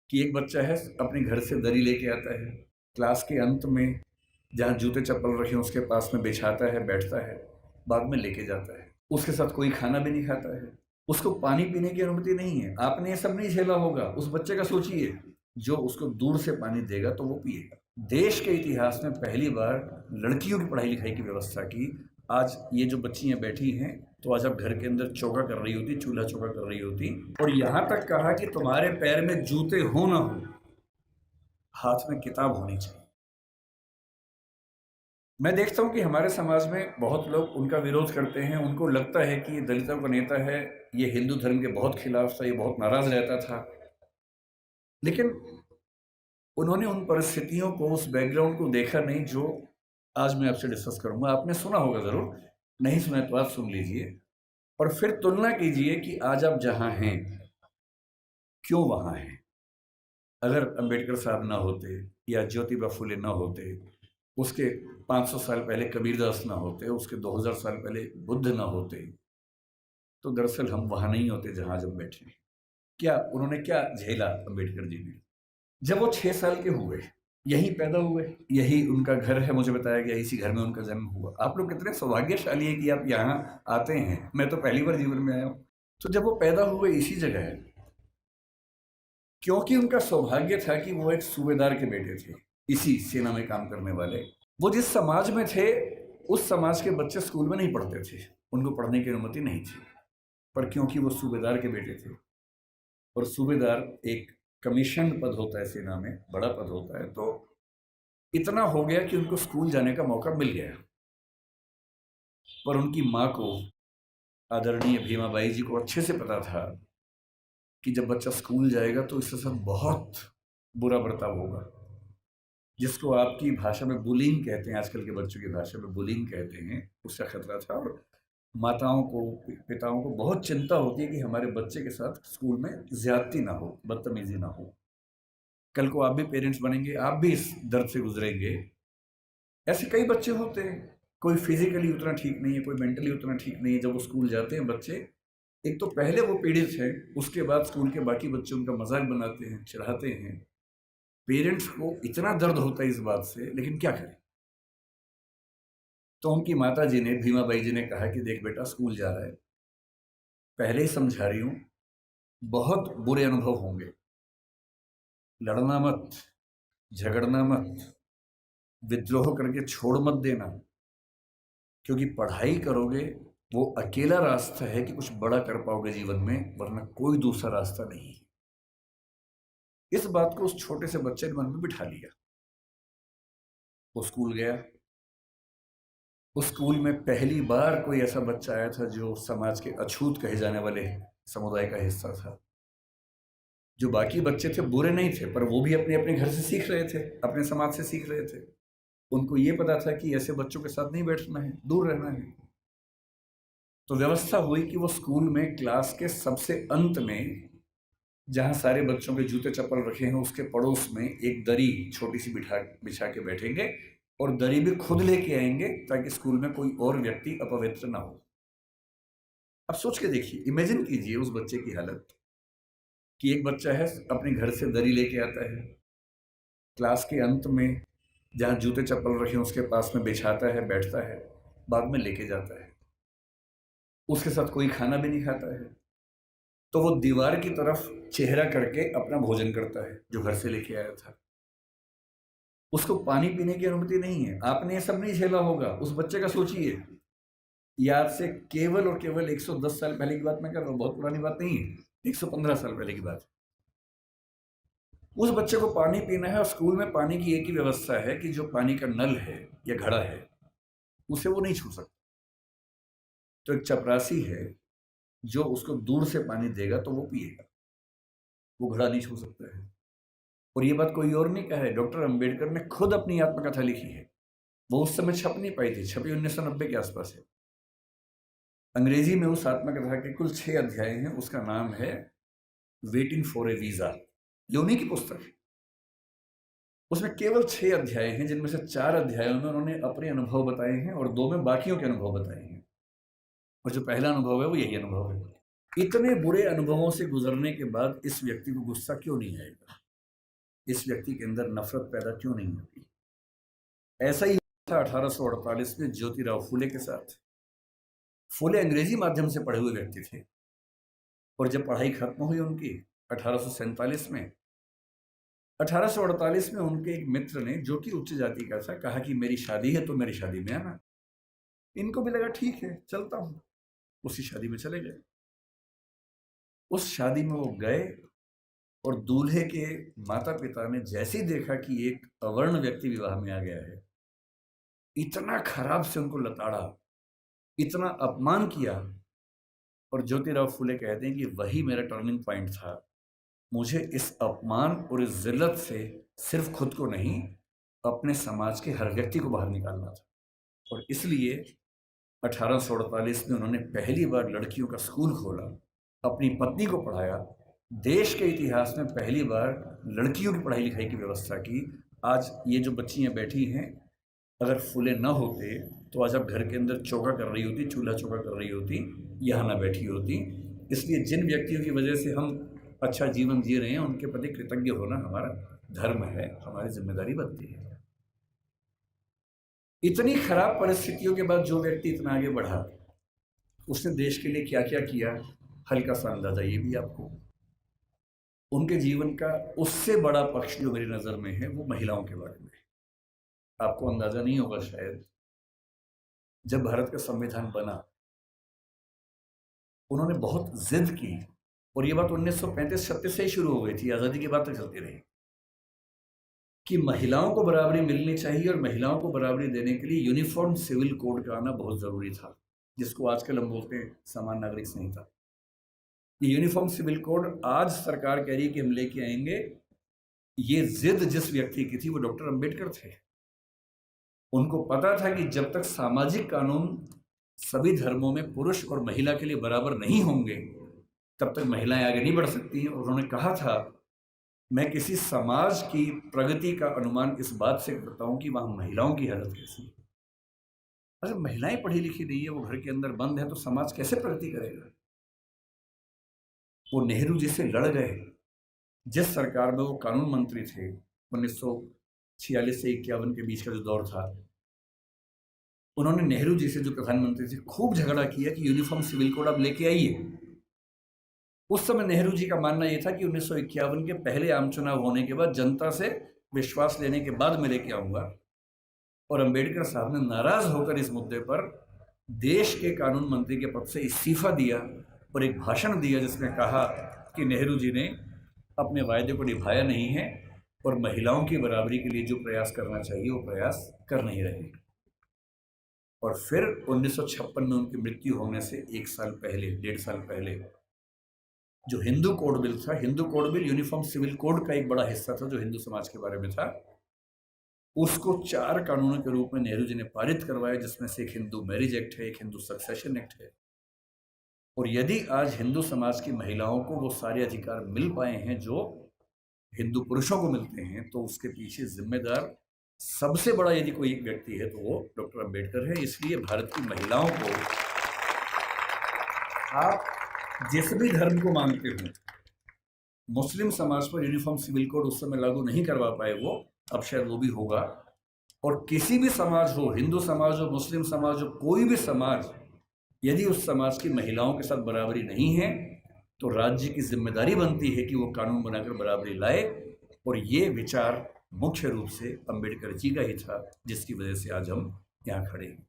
कि एक बच्चा है अपने घर से दरी लेके आता है, क्लास के अंत में जहाँ जूते चप्पल रखे हैं उसके पास में बिछाता है, बैठता है, बाद में लेके जाता है। उसके साथ कोई खाना भी नहीं खाता है, उसको पानी पीने की अनुमति नहीं है। आपने ये सब नहीं झेला होगा, उस बच्चे का सोचिए। जो उसको दूर से पानी देगा तो वो पिएगा। देश के इतिहास में पहली बार लड़कियों की पढ़ाई लिखाई की व्यवस्था की। आज ये जो बच्चियां बैठी हैं, तो आज आप घर के अंदर चौका कर रही होती, चूल्हा चौका कर रही होती, और यहां तक कहा कि तुम्हारे पैर में जूते हो ना हो, हाथ में किताब होनी चाहिए। मैं देखता हूँ कि हमारे समाज में बहुत लोग उनका विरोध करते हैं। उनको लगता है कि ये दलितों का नेता है, ये हिंदू धर्म के बहुत खिलाफ था, ये बहुत नाराज रहता था। लेकिन उन्होंने उन परिस्थितियों को, उस बैकग्राउंड को देखा नहीं जो आज मैं आपसे डिस्कस करूंगा। आपने सुना होगा ज़रूर, नहीं सुना तो आप सुन लीजिए और फिर तुलना कीजिए कि आज आप जहाँ हैं, क्यों वहाँ हैं। अगर अंबेडकर साहब ना होते या ज्योतिबा फुले ना होते, उसके 500 साल पहले कबीरदास ना होते, उसके 2000 साल पहले बुद्ध ना होते, तो दरअसल हम वहाँ नहीं होते जहाँ जब बैठे। क्या उन्होंने क्या झेला अंबेडकर जी ने? जब वो 6 साल के हुए, यहीं पैदा हुए, यही उनका घर है, मुझे बताया गया इसी घर में उनका जन्म हुआ। आप लोग कितने सौभाग्यशाली हैं कि आप यहाँ आते हैं। मैं तो पहली बार जीवन में आया हूँ। तो जब वो पैदा हुए इसी जगह है, क्योंकि उनका सौभाग्य था कि वो एक सूबेदार के बेटे थे, इसी सेना में काम करने वाले। वो जिस समाज में थे, उस समाज के बच्चे स्कूल में नहीं पढ़ते थे, उनको पढ़ने की अनुमति नहीं थी। पर क्योंकि वो सूबेदार के बेटे थे, और सूबेदार एक कमीशन पद होता है सेना में, बड़ा पद होता है, तो इतना हो गया कि उनको स्कूल जाने का मौका मिल गया। पर उनकी माँ को, आदरणीय भीमाबाई जी को अच्छे से पता था कि जब बच्चा स्कूल जाएगा तो इसके साथ बहुत बुरा बर्ताव होगा, जिसको आपकी भाषा में बुलिंग कहते हैं, आजकल के बच्चों की भाषा में बुलिंग कहते हैं, उसका खतरा था। और माताओं को, पिताओं को बहुत चिंता होती है कि हमारे बच्चे के साथ स्कूल में ज्यादती ना हो, बदतमीजी ना हो। कल को आप भी पेरेंट्स बनेंगे, आप भी इस दर्द से गुजरेंगे। ऐसे कई बच्चे होते हैं, कोई फिजिकली उतना ठीक नहीं है, कोई मेंटली उतना ठीक नहीं है। जब वो स्कूल जाते हैं बच्चे, एक तो पहले वो पीड़ित है, उसके बाद स्कूल के बाकी बच्चे उनका मजाक बनाते हैं, चिढ़ाते हैं। पेरेंट्स को इतना दर्द होता है इस बात से, लेकिन क्या करें। तो उनकी माता जी ने, भीमाबाई जी ने कहा कि देख बेटा, स्कूल जा रहा है, पहले ही समझा रही हूँ, बहुत बुरे अनुभव होंगे, लड़ना मत, झगड़ना मत, विद्रोह करके छोड़ मत देना, क्योंकि पढ़ाई करोगे वो अकेला रास्ता है कि कुछ बड़ा कर पाओगे जीवन में, वरना कोई दूसरा रास्ता नहीं है। इस बात को उस छोटे से बच्चे ने मन में बिठा लिया। वो स्कूल गया। उस स्कूल में पहली बार कोई ऐसा बच्चा आया था जो समाज के अछूत कहे जाने वाले समुदाय का हिस्सा था। जो बाकी बच्चे थे बुरे नहीं थे, पर वो भी अपने अपने घर से सीख रहे थे, अपने समाज से सीख रहे थे। उनको ये पता था कि ऐसे बच्चों के साथ नहीं बैठना है, दूर रहना है। तो व्यवस्था हुई कि वो स्कूल में क्लास के सबसे अंत में, जहाँ सारे बच्चों के जूते चप्पल रखे हैं, उसके पड़ोस में एक दरी छोटी सी बिछा के बैठेंगे, और दरी भी खुद लेके आएंगे ताकि स्कूल में कोई और व्यक्ति अपवित्र ना हो। अब सोच के देखिए, इमेजिन कीजिए उस बच्चे की हालत, कि एक बच्चा है अपने घर से दरी लेके आता है, क्लास के अंत में जहाँ जूते चप्पल रखे हैं उसके पास में बिछाता है, बैठता है, बाद में लेके जाता है। उसके साथ कोई खाना भी नहीं खाता है, तो वो दीवार की तरफ चेहरा करके अपना भोजन करता है जो घर से लेके आया था। उसको पानी पीने की अनुमति नहीं है। आपने ये सब नहीं झेला होगा, उस बच्चे का सोचिए। ये आज से केवल और केवल 110 साल पहले की बात मैं कर रहा हूँ, बहुत पुरानी बात नहीं है, 115 साल पहले की बात। उस बच्चे को पानी पीना है, और स्कूल में पानी की एक ही व्यवस्था है कि जो पानी का नल है या घड़ा है, उसे वो नहीं छू सकता। तो एक चपरासी है जो उसको दूर से पानी देगा तो वो पिएगा, वो घड़ा नहीं छू सकता है। और ये बात कोई और नहीं कहा है, डॉक्टर अंबेडकर ने खुद अपनी आत्मकथा लिखी है। वो उस समय छप नहीं पाई थी, छपी 1990 के आसपास है। अंग्रेजी में उस आत्मकथा के कुल 6 अध्याय हैं। उसका नाम है वेटिंग फॉर ए वीजा। ये उन्हीं की पुस्तक है। उसमें केवल 6 अध्याय हैं, जिनमें से 4 अध्यायों में उन्होंने अपने अनुभव बताए हैं और 2 में बाकियों के अनुभव बताए हैं। और जो पहला अनुभव है वो यही अनुभव है। इतने बुरे अनुभवों से गुजरने के बाद इस व्यक्ति को गुस्सा क्यों नहीं आएगा? इस व्यक्ति के अंदर नफरत पैदा क्यों नहीं होती। ऐसा ही था 1848 में ज्योतिराव फूले के साथ। फूले अंग्रेजी माध्यम से पढ़े हुए व्यक्ति थे और जब पढ़ाई खत्म हुई उनकी 1847 में, 1848 में उनके एक मित्र ने, जो कि उच्च जाति का था, कहा कि मेरी शादी है तो मेरी शादी में आना। इनको भी लगा ठीक है चलता हूं, उसी शादी में चले गए। उस शादी में वो गए और दूल्हे के माता पिता ने जैसे ही देखा कि एक अवर्ण व्यक्ति विवाह में आ गया है, इतना खराब से उनको लताड़ा, इतना अपमान किया। और ज्योतिराव फूले कहते हैं कि वही मेरा टर्निंग पॉइंट था। मुझे इस अपमान और इस जिल्लत से सिर्फ खुद को नहीं, अपने समाज के हर व्यक्ति को बाहर निकालना था। और इसलिए 1848 में उन्होंने पहली बार लड़कियों का स्कूल खोला, अपनी पत्नी को पढ़ाया, देश के इतिहास में पहली बार लड़कियों की पढ़ाई लिखाई की व्यवस्था की। आज ये जो बच्चियां बैठी हैं, अगर फूले न होते तो आज आप घर के अंदर चौका कर रही होती, चूल्हा चौका कर रही होती, यहाँ ना बैठी होती। इसलिए जिन व्यक्तियों की वजह से हम अच्छा जीवन जी रहे हैं, उनके प्रति कृतज्ञ होना हमारा धर्म है, हमारी जिम्मेदारी बनती है। इतनी खराब परिस्थितियों के बाद जो व्यक्ति इतना आगे बढ़ा, उसने देश के लिए क्या क्या किया, हल्का सा अंदाजा ये भी आपको। उनके जीवन का उससे बड़ा पक्ष जो मेरी नज़र में है वो महिलाओं के बारे में। आपको अंदाजा नहीं होगा शायद, जब भारत का संविधान बना उन्होंने बहुत जिद की, और ये बात 1935-36 से ही शुरू हो गई थी, आज़ादी की बात तक चलती रही, कि महिलाओं को बराबरी मिलनी चाहिए और महिलाओं को बराबरी देने के लिए यूनिफॉर्म सिविल कोड का आना बहुत ज़रूरी था, जिसको आजकल हम बोलते हैं समान नागरिक संहिता। ये यूनिफॉर्म सिविल कोड आज सरकार कह रही है कि हम लेके आएंगे। ये जिद जिस व्यक्ति की थी वो डॉक्टर अंबेडकर थे। उनको पता था कि जब तक सामाजिक कानून सभी धर्मों में पुरुष और महिला के लिए बराबर नहीं होंगे, तब तक महिलाएं आगे नहीं बढ़ सकती हैं। और उन्होंने कहा था, मैं किसी समाज की प्रगति का अनुमान इस बात से करता हूं कि वहां महिलाओं की हालत कैसी है। अगर महिलाएं पढ़ी लिखी नहीं है, वो घर के अंदर बंद है, तो समाज कैसे प्रगति करेगा। वो नेहरू जी से लड़ गए। जिस सरकार में वो कानून मंत्री थे, 1946 से 51 के बीच का जो दौर था, उन्होंने नेहरू जी से, जो प्रधानमंत्री थे, खूब झगड़ा किया कि यूनिफॉर्म सिविल कोड आप लेके आइए। उस समय नेहरू जी का मानना यह था कि 1951 के पहले आम चुनाव होने के बाद, जनता से विश्वास लेने के बाद मैं लेके आऊंगा। और अंबेडकर साहब ने नाराज होकर इस मुद्दे पर देश के कानून मंत्री के पद से इस्तीफा दिया और एक भाषण दिया जिसमें कहा कि नेहरू जी ने अपने वायदे को निभाया नहीं है और महिलाओं की बराबरी के लिए जो प्रयास करना चाहिए वो प्रयास कर नहीं रहे। और फिर 1956 में उनकी मृत्यु होने से 1 साल पहले, 1.5 साल पहले, जो हिंदू कोड बिल था, Hindu code bill uniform civil code का एक बड़ा हिस्सा था जो हिंदू समाज के बारे में था, उसको 4 कानूनों के रूप में नेहरू जी ने पारित करवाया, जिसमें से एक हिंदू मैरिज एक्ट है, एक हिंदू सक्सेशन एक्ट है। और यदि आज हिंदू समाज की महिलाओं को वो सारे अधिकार मिल पाए हैं जो हिंदू पुरुषों को मिलते हैं, तो उसके पीछे जिम्मेदार सबसे बड़ा यदि कोई एक व्यक्ति है तो वो डॉक्टर अंबेडकर है। इसलिए भारत की महिलाओं को, आप जिस भी धर्म को मानते हो, मुस्लिम समाज पर यूनिफॉर्म सिविल कोड उस समय लागू नहीं करवा पाए वो, अब शायद वो भी होगा। और किसी भी समाज हो, हिंदू समाज हो, मुस्लिम समाज हो, कोई भी समाज, यदि उस समाज की महिलाओं के साथ बराबरी नहीं है तो राज्य की जिम्मेदारी बनती है कि वो कानून बनाकर बराबरी लाए। और ये विचार मुख्य रूप से अंबेडकर जी का ही था, जिसकी वजह से आज हम यहाँ खड़े हैं।